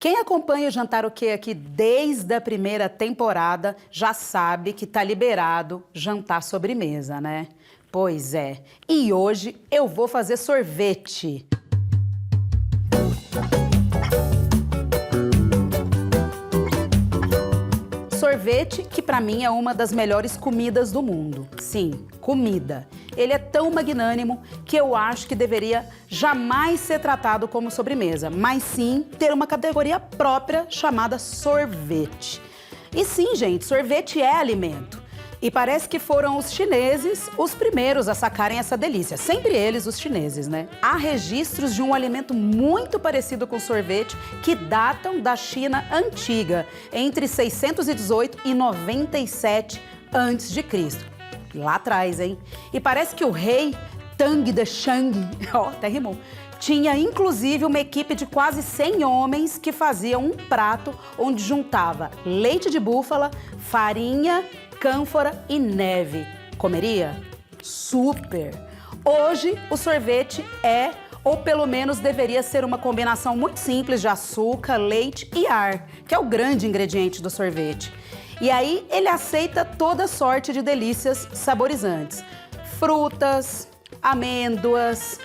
Quem acompanha o Jantar o Quê aqui desde a primeira temporada já sabe que tá liberado jantar sobremesa, né? Pois é. E hoje eu vou fazer sorvete. Sorvete que pra mim é uma das melhores comidas do mundo. Sim, comida. Ele é tão magnânimo que eu acho que deveria jamais ser tratado como sobremesa, mas sim ter uma categoria própria chamada sorvete. E sim, gente, sorvete é alimento. E parece que foram os chineses os primeiros a sacarem essa delícia. Sempre eles, os chineses, né? Há registros de um alimento muito parecido com sorvete que datam da China antiga, entre 618 e 97 a.C. Lá atrás, hein? E parece que o rei Tang de Shang, ó, até rimou, tinha inclusive uma equipe de quase 100 homens que faziam um prato onde juntava leite de búfala, farinha, cânfora e neve. Comeria? Super! Hoje, o sorvete é, ou pelo menos deveria ser, uma combinação muito simples de açúcar, leite e ar, que é o grande ingrediente do sorvete. E aí, ele aceita toda sorte de delícias saborizantes. Frutas, amêndoas,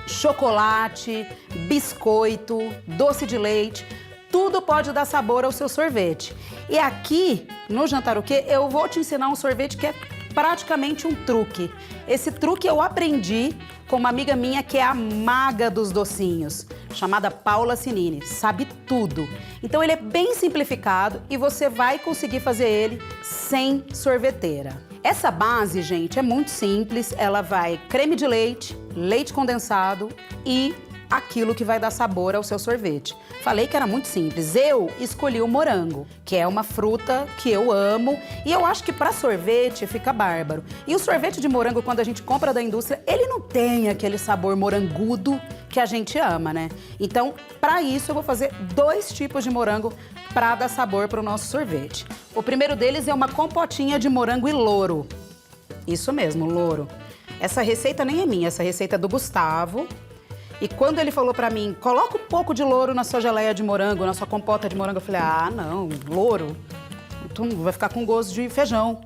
chocolate, biscoito, doce de leite, tudo pode dar sabor ao seu sorvete. E aqui, no Jantar o Quê, eu vou te ensinar um sorvete que é praticamente um truque. Esse truque eu aprendi com uma amiga minha que é a maga dos docinhos, chamada Paula Sinini. Sabe tudo. Então ele é bem simplificado e você vai conseguir fazer ele sem sorveteira. Essa base, gente, é muito simples. Ela vai creme de leite, leite condensado e aquilo que vai dar sabor ao seu sorvete. Falei que era muito simples. Eu escolhi o morango, que é uma fruta que eu amo e eu acho que para sorvete fica bárbaro. E o sorvete de morango, quando a gente compra da indústria, ele não tem aquele sabor morangudo que a gente ama, né? Então, para isso, eu vou fazer 2 tipos de morango para dar sabor para o nosso sorvete. O primeiro deles é uma compotinha de morango e louro. Isso mesmo, louro. Essa receita nem é minha, essa receita é do Gustavo. E quando ele falou pra mim, coloca um pouco de louro na sua geleia de morango, na sua compota de morango, eu falei, ah, não, louro, tu vai ficar com gosto de feijão.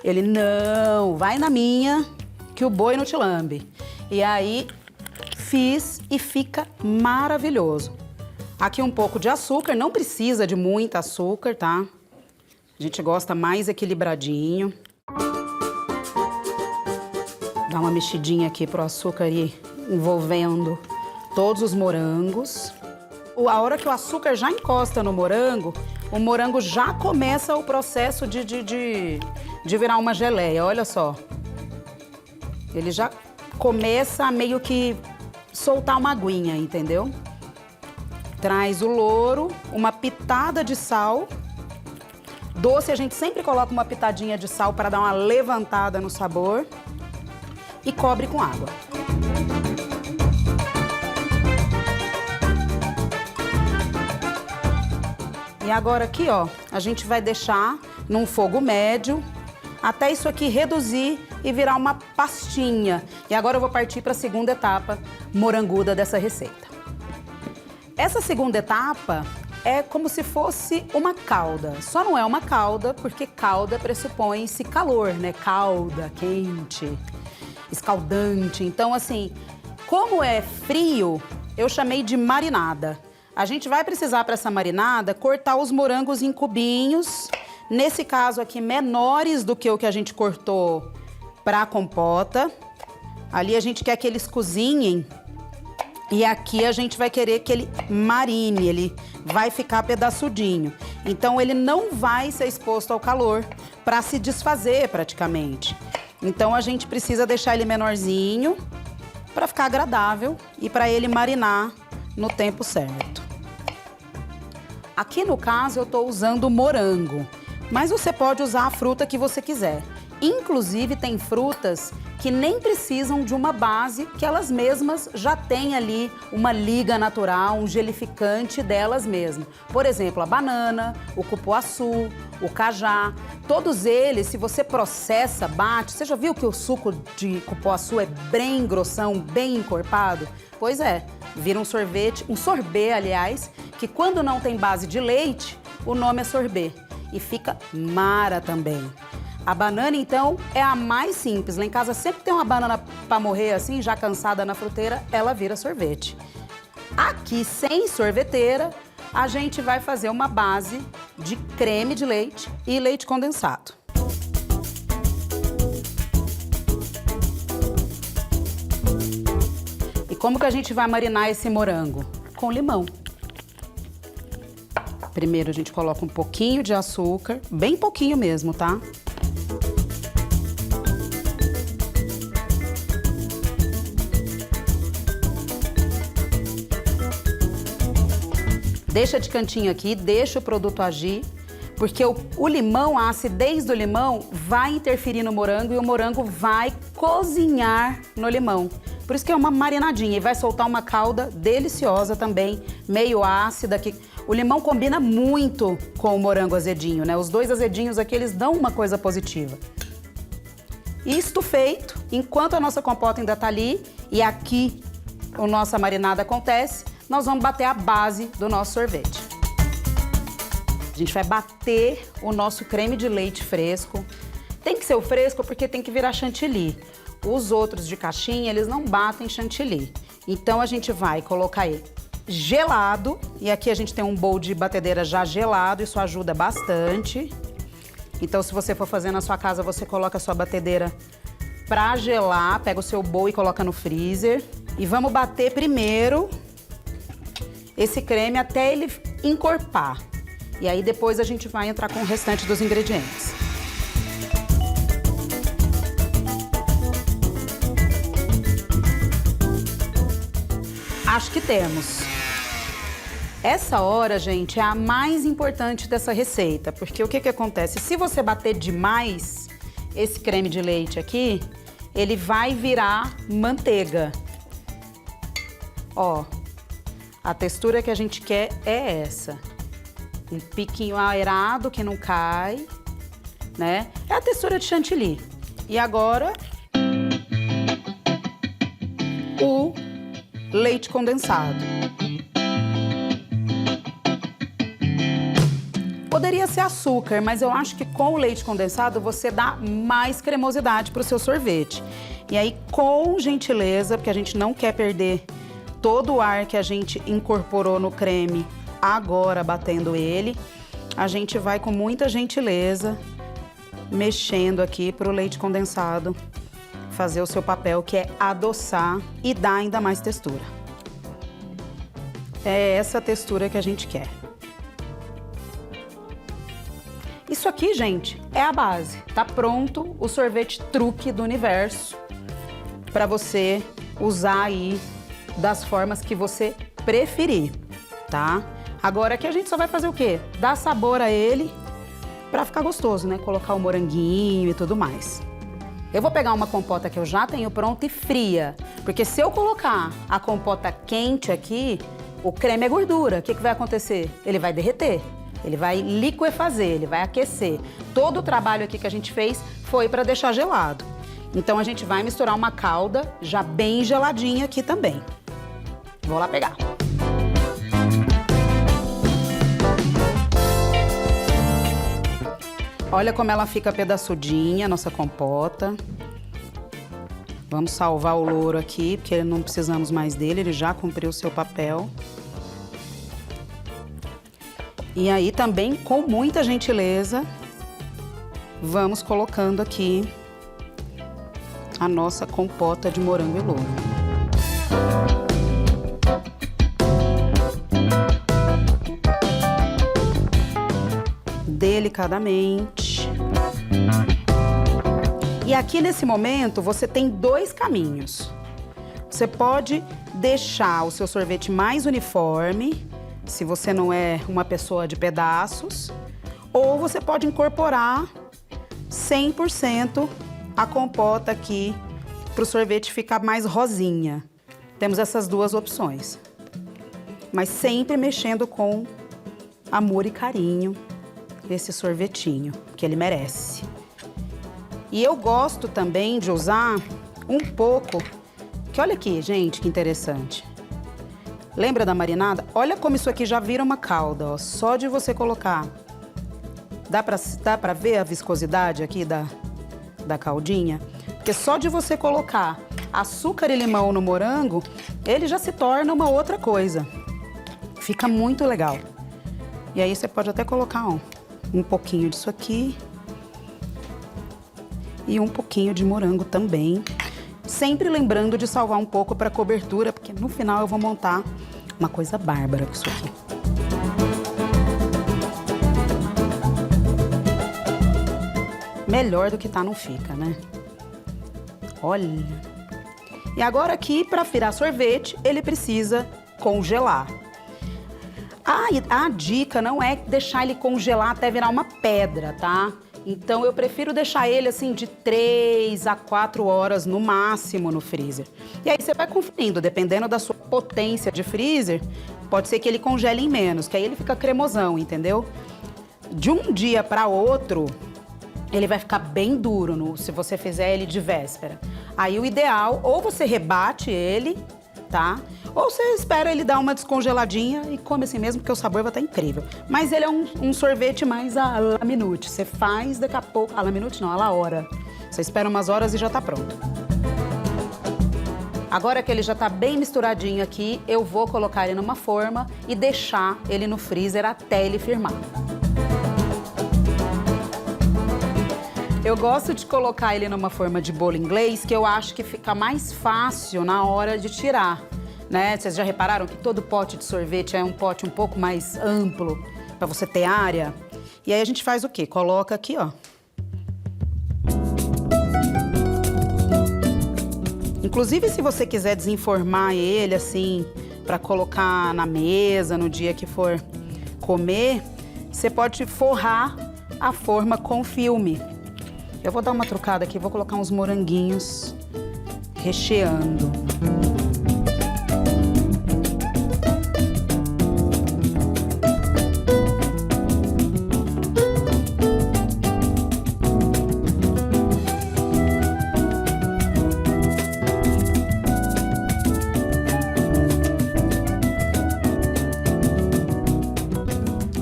Ele, não, vai na minha, que o boi não te lambe. E aí, fiz e fica maravilhoso. Aqui um pouco de açúcar, não precisa de muito açúcar, tá? A gente gosta mais equilibradinho. Dá uma mexidinha aqui pro açúcar ir envolvendo todos os morangos. A hora que o açúcar já encosta no morango, o morango já começa o processo de virar uma geleia, olha só. Ele já começa a meio que soltar uma aguinha, entendeu? Traz o louro, uma pitada de sal. Doce, a gente sempre coloca uma pitadinha de sal para dar uma levantada no sabor. E cobre com água. E agora aqui, ó, a gente vai deixar num fogo médio até isso aqui reduzir e virar uma pastinha. E agora eu vou partir para a segunda etapa moranguda dessa receita. Essa segunda etapa é como se fosse uma calda. Só não é uma calda porque calda pressupõe-se calor, né? Calda, quente, escaldante. Então, assim, como é frio, eu chamei de marinada. A gente vai precisar, para essa marinada, cortar os morangos em cubinhos. Nesse caso aqui, menores do que o que a gente cortou para a compota. Ali a gente quer que eles cozinhem. E aqui a gente vai querer que ele marine, ele vai ficar pedaçudinho. Então, ele não vai ser exposto ao calor para se desfazer praticamente. Então, a gente precisa deixar ele menorzinho para ficar agradável e para ele marinar no tempo certo. Aqui no caso eu estou usando morango, mas você pode usar a fruta que você quiser. Inclusive tem frutas que nem precisam de uma base, que elas mesmas já têm ali uma liga natural, um gelificante delas mesmas. Por exemplo, a banana, o cupuaçu, o cajá, todos eles, se você processa, bate, você já viu que o suco de cupuaçu é bem grossão, bem encorpado? Pois é, vira um sorvete, aliás, que quando não tem base de leite, o nome é sorbet. E fica mara também. A banana, então, é a mais simples. Lá em casa sempre tem uma banana para morrer assim, já cansada na fruteira, ela vira sorvete. Aqui, sem sorveteira, a gente vai fazer uma base de creme de leite e leite condensado. E como que a gente vai marinar esse morango? Com limão. Primeiro a gente coloca um pouquinho de açúcar, bem pouquinho mesmo, tá? Deixa de cantinho aqui, deixa o produto agir, porque o limão, a acidez do limão vai interferir no morango e o morango vai cozinhar no limão. Por isso que é uma marinadinha e vai soltar uma calda deliciosa também, meio ácida. O limão combina muito com o morango azedinho, né? Os dois azedinhos aqui, eles dão uma coisa positiva. Isto feito, enquanto a nossa compota ainda tá ali e aqui a nossa marinada acontece, nós vamos bater a base do nosso sorvete. A gente vai bater o nosso creme de leite fresco. Tem que ser o fresco porque tem que virar chantilly. Os outros de caixinha, eles não batem chantilly. Então a gente vai colocar ele gelado. E aqui a gente tem um bowl de batedeira já gelado, isso ajuda bastante. Então se você for fazer na sua casa, você coloca a sua batedeira pra gelar, pega o seu bowl e coloca no freezer. E vamos bater primeiro esse creme até ele encorpar. E aí depois a gente vai entrar com o restante dos ingredientes. Acho que temos. Essa hora, gente, é a mais importante dessa receita, porque o que que acontece? Se você bater demais esse creme de leite aqui, ele vai virar manteiga. Ó, a textura que a gente quer é essa. Um piquinho aerado que não cai, né? É a textura de chantilly. E agora, o leite condensado. Poderia ser açúcar, mas eu acho que com o leite condensado você dá mais cremosidade para o seu sorvete. E aí, com gentileza, porque a gente não quer perder todo o ar que a gente incorporou no creme agora batendo ele, a gente vai com muita gentileza mexendo aqui para o leite condensado fazer o seu papel, que é adoçar e dar ainda mais textura. É essa textura que a gente quer. Isso aqui, gente, é a base. Tá pronto o sorvete truque do universo para você usar aí das formas que você preferir, tá? Agora aqui a gente só vai fazer o quê? Dar sabor a ele pra ficar gostoso, né? Colocar o moranguinho e tudo mais. Eu vou pegar uma compota que eu já tenho pronta e fria, porque se eu colocar a compota quente aqui, o creme é gordura. O que que vai acontecer? Ele vai derreter, ele vai liquefazer, ele vai aquecer. Todo o trabalho aqui que a gente fez foi para deixar gelado. Então a gente vai misturar uma calda já bem geladinha aqui também. Vou lá pegar. Olha como ela fica pedaçudinha, nossa compota. Vamos salvar o louro aqui, porque não precisamos mais dele, ele já cumpriu o seu papel. E aí também, com muita gentileza, vamos colocando aqui a nossa compota de morango e louro. Delicadamente. E aqui nesse momento você tem dois caminhos. Você pode deixar o seu sorvete mais uniforme, se você não é uma pessoa de pedaços, ou você pode incorporar 100% a compota aqui para o sorvete ficar mais rosinha. Temos essas duas opções. Mas sempre mexendo com amor e carinho esse sorvetinho, que ele merece. E eu gosto também de usar um pouco, que olha aqui, gente, que interessante. Lembra da marinada? Olha como isso aqui já vira uma calda, ó, só de você colocar. Dá pra ver a viscosidade aqui da caldinha? Porque só de você colocar açúcar e limão no morango, ele já se torna uma outra coisa. Fica muito legal. E aí você pode até colocar, ó, um pouquinho disso aqui. E um pouquinho de morango também. Sempre lembrando de salvar um pouco para cobertura, porque no final eu vou montar uma coisa bárbara com isso aqui. Melhor do que tá, não fica, né? Olha. E agora aqui, para virar sorvete, ele precisa congelar. A dica não é deixar ele congelar até virar uma pedra, tá? Então, eu prefiro deixar ele, assim, de 3 a 4 horas no máximo no freezer. E aí, você vai conferindo, dependendo da sua potência de freezer, pode ser que ele congele em menos, que aí ele fica cremosão, entendeu? De um dia para outro, ele vai ficar bem duro se você fizer ele de véspera. Aí, o ideal, ou você rebate ele, tá? Ou você espera ele dar uma descongeladinha e come assim mesmo, porque o sabor vai estar incrível. Mas ele é um sorvete mais à la minute. Você faz daqui a pouco... À la minute não, à la hora. Você espera umas horas e já tá pronto. Agora que ele já tá bem misturadinho aqui, eu vou colocar ele numa forma e deixar ele no freezer até ele firmar. Eu gosto de colocar ele numa forma de bolo inglês, que eu acho que fica mais fácil na hora de tirar. Né? Vocês já repararam que todo pote de sorvete é um pote um pouco mais amplo, para você ter área? E aí a gente faz o quê? Coloca aqui, ó. Inclusive, se você quiser desenformar ele, assim, para colocar na mesa no dia que for comer, você pode forrar a forma com filme. Eu vou dar uma trucada aqui, vou colocar uns moranguinhos recheando.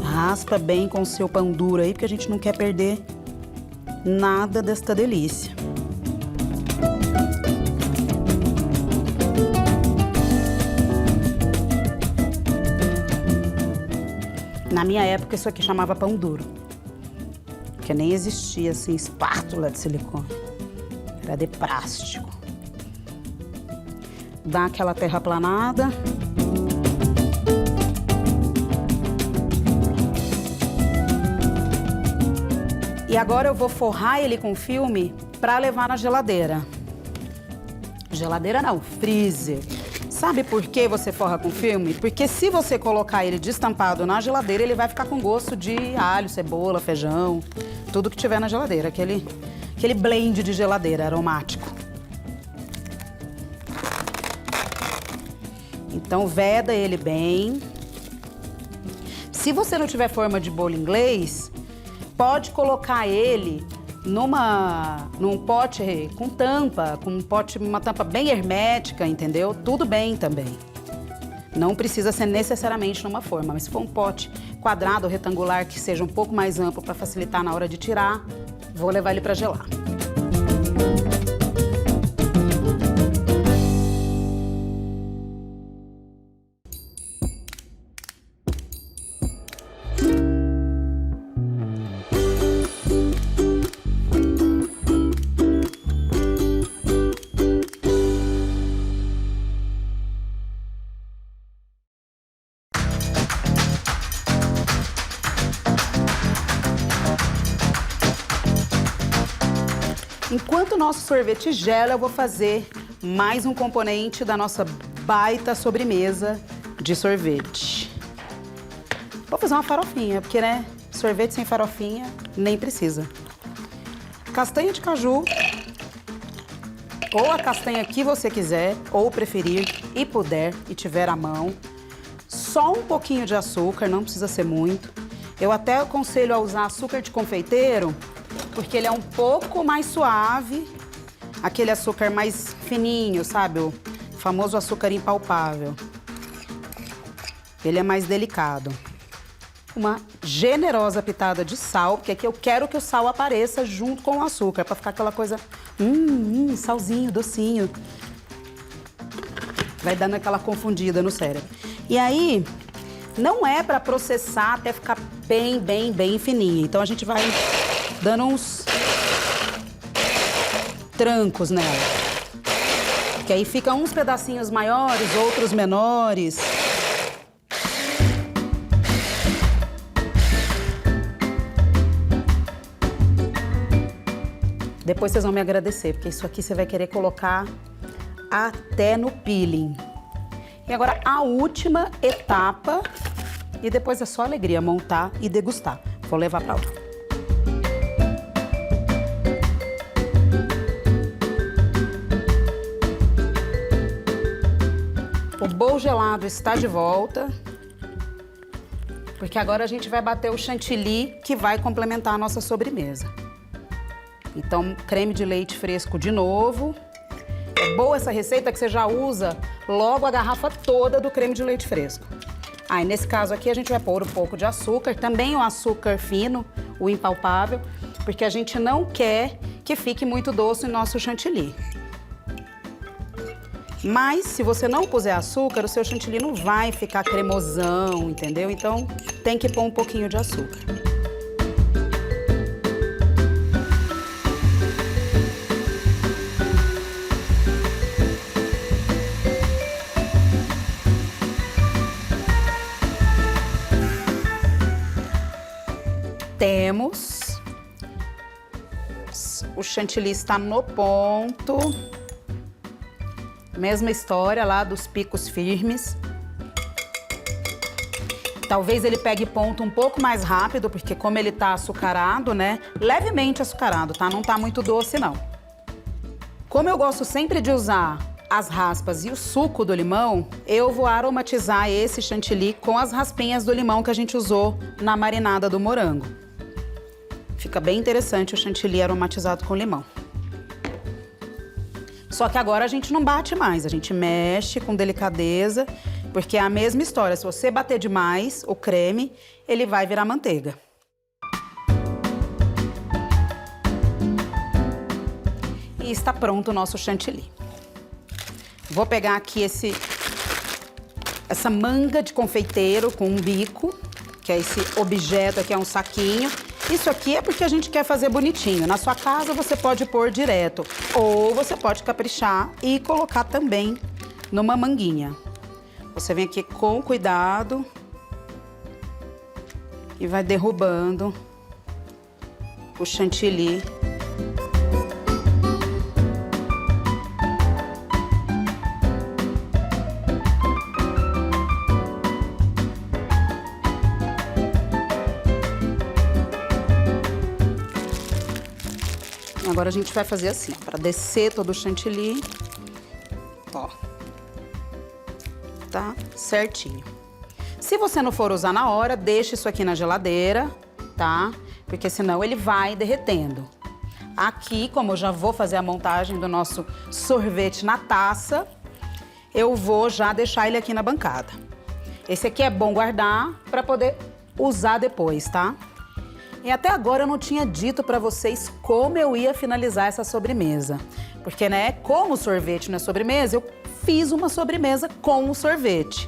Raspa bem com o seu pão duro aí, porque a gente não quer perder nada desta delícia. Na minha época, isso aqui chamava pão duro. Porque nem existia, assim, espátula de silicone. Era de plástico. Dá aquela terraplanada. E agora eu vou forrar ele com filme para levar na geladeira. Geladeira não, freezer. Sabe por que você forra com filme? Porque se você colocar ele destampado na geladeira, ele vai ficar com gosto de alho, cebola, feijão, tudo que tiver na geladeira, aquele blend de geladeira aromático. Então veda ele bem. Se você não tiver forma de bolo inglês, pode colocar ele num pote com tampa, uma tampa bem hermética, entendeu? Tudo bem também. Não precisa ser necessariamente numa forma, mas se for um pote quadrado ou retangular que seja um pouco mais amplo para facilitar na hora de tirar, vou levar ele para gelar. Enquanto o nosso sorvete gela, eu vou fazer mais um componente da nossa baita sobremesa de sorvete. Vou fazer uma farofinha, porque, né, sorvete sem farofinha nem precisa. Castanha de caju, ou a castanha que você quiser, ou preferir e puder e tiver à mão. Só um pouquinho de açúcar, não precisa ser muito. Eu até aconselho a usar açúcar de confeiteiro, porque ele é um pouco mais suave, aquele açúcar mais fininho, sabe? O famoso açúcar impalpável. Ele é mais delicado. Uma generosa pitada de sal, porque aqui eu quero que o sal apareça junto com o açúcar, para ficar aquela coisa, salzinho, docinho. Vai dando aquela confundida no cérebro. E aí, não é para processar até ficar bem fininho. Então a gente vai dando uns trancos nela. Que aí ficam uns pedacinhos maiores, outros menores. Depois vocês vão me agradecer, porque isso aqui você vai querer colocar até no peeling. E agora a última etapa, e depois é só alegria montar e degustar. Vou levar pra lá. O bowl gelado está de volta, porque agora a gente vai bater o chantilly que vai complementar a nossa sobremesa. Então, creme de leite fresco de novo. É boa essa receita que você já usa logo a garrafa toda do creme de leite fresco. Aí, nesse caso aqui, a gente vai pôr um pouco de açúcar, também o açúcar fino, o impalpável, porque a gente não quer que fique muito doce o nosso chantilly. Mas, se você não puser açúcar, o seu chantilly não vai ficar cremosão, entendeu? Então, tem que pôr um pouquinho de açúcar. Temos. O chantilly está no ponto. Mesma história lá dos picos firmes. Talvez ele pegue ponto um pouco mais rápido, porque como ele tá açucarado, né? Levemente açucarado, tá? Não tá muito doce, não. Como eu gosto sempre de usar as raspas e o suco do limão, eu vou aromatizar esse chantilly com as raspinhas do limão que a gente usou na marinada do morango. Fica bem interessante o chantilly aromatizado com limão. Só que agora a gente não bate mais, a gente mexe com delicadeza, porque é a mesma história. Se você bater demais o creme, ele vai virar manteiga. E está pronto o nosso chantilly. Vou pegar aqui essa manga de confeiteiro com um bico, que é esse objeto aqui, é um saquinho. Isso aqui é porque a gente quer fazer bonitinho. Na sua casa você pode pôr direto, ou você pode caprichar e colocar também numa manguinha. Você vem aqui com cuidado e vai derrubando o chantilly. Agora a gente vai fazer assim, ó, para descer todo o chantilly, ó, tá certinho. Se você não for usar na hora, deixa isso aqui na geladeira, tá? Porque senão ele vai derretendo. Aqui, como eu já vou fazer a montagem do nosso sorvete na taça, eu vou já deixar ele aqui na bancada. Esse aqui é bom guardar para poder usar depois, tá? E até agora eu não tinha dito para vocês como eu ia finalizar essa sobremesa. Porque, né, como o sorvete não é sobremesa, eu fiz uma sobremesa com o sorvete.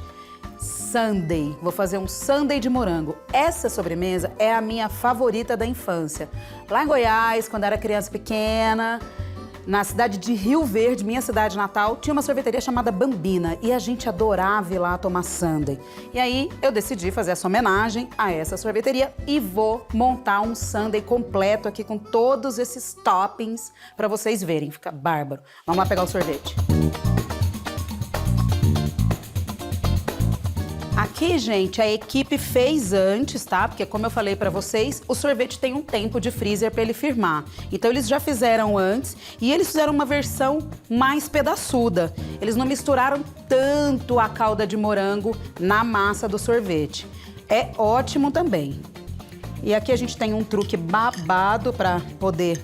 Sundae. Vou fazer um sundae de morango. Essa sobremesa é a minha favorita da infância. Lá em Goiás, quando eu era criança pequena, na cidade de Rio Verde, minha cidade natal, tinha uma sorveteria chamada Bambina e a gente adorava ir lá tomar sundae. E aí eu decidi fazer essa homenagem a essa sorveteria e vou montar um sundae completo aqui com todos esses toppings para vocês verem. Fica bárbaro. Vamos lá pegar o sorvete. aqui, gente, a equipe fez antes, tá? Porque como eu falei pra vocês, o sorvete tem um tempo de freezer pra ele firmar. Então eles já fizeram antes e eles fizeram uma versão mais pedaçuda. Eles não misturaram tanto a calda de morango na massa do sorvete. É ótimo também. E aqui a gente tem um truque babado pra poder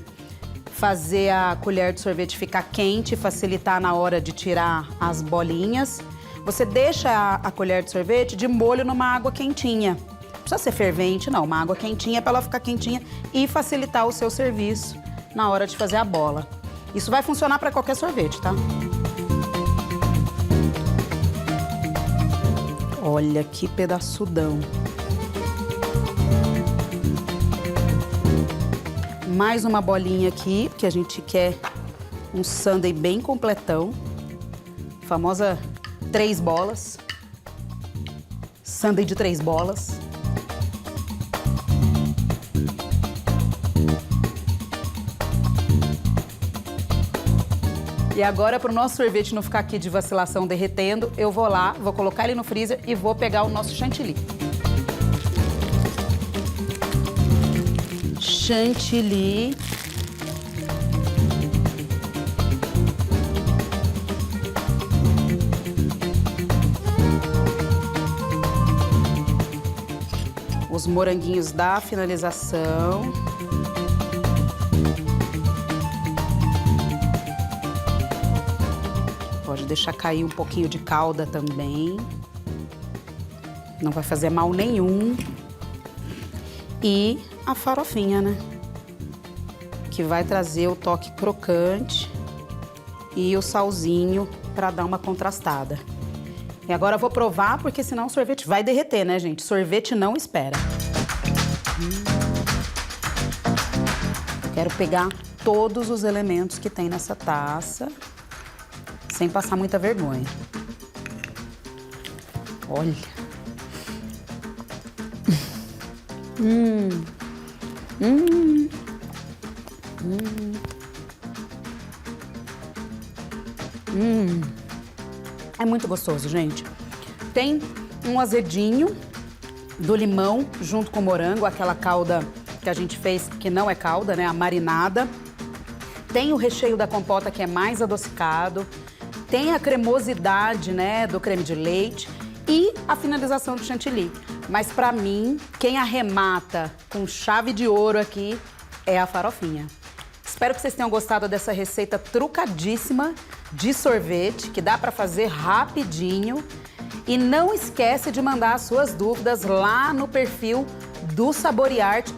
fazer a colher de sorvete ficar quente e facilitar na hora de tirar as bolinhas. Você deixa a colher de sorvete de molho numa água quentinha. Não precisa ser fervente, não. Uma água quentinha para ela ficar quentinha e facilitar o seu serviço na hora de fazer a bola. Isso vai funcionar para qualquer sorvete, tá? Olha que pedaçudão. Mais uma bolinha aqui, porque a gente quer um sundae bem completão. Famosa 3 bolas. Sundae de 3 bolas. E agora, para o nosso sorvete não ficar aqui de vacilação derretendo, eu vou lá, vou colocar ele no freezer e vou pegar o nosso chantilly. Chantilly. Os moranguinhos da finalização. Pode deixar cair um pouquinho de calda também. Não vai fazer mal nenhum. E a farofinha, né? Que vai trazer o toque crocante e o salzinho para dar uma contrastada. E agora eu vou provar, porque senão o sorvete vai derreter, né, gente? Sorvete não espera. Quero pegar todos os elementos que tem nessa taça, sem passar muita vergonha. Olha. É muito gostoso, gente. Tem um azedinho do limão junto com o morango, aquela calda que a gente fez, que não é calda, né? A marinada. Tem o recheio da compota, que é mais adocicado. Tem a cremosidade, né, do creme de leite e a finalização do chantilly. Mas pra mim, quem arremata com chave de ouro aqui é a farofinha. Espero que vocês tenham gostado dessa receita trucadíssima de sorvete, que dá pra fazer rapidinho. E não esquece de mandar as suas dúvidas lá no perfil do Saborearte,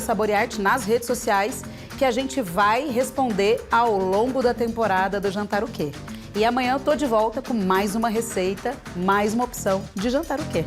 @Saborearte nas redes sociais, que a gente vai responder ao longo da temporada do Jantar o Quê? E amanhã eu tô de volta com mais uma receita, mais uma opção de jantar o quê?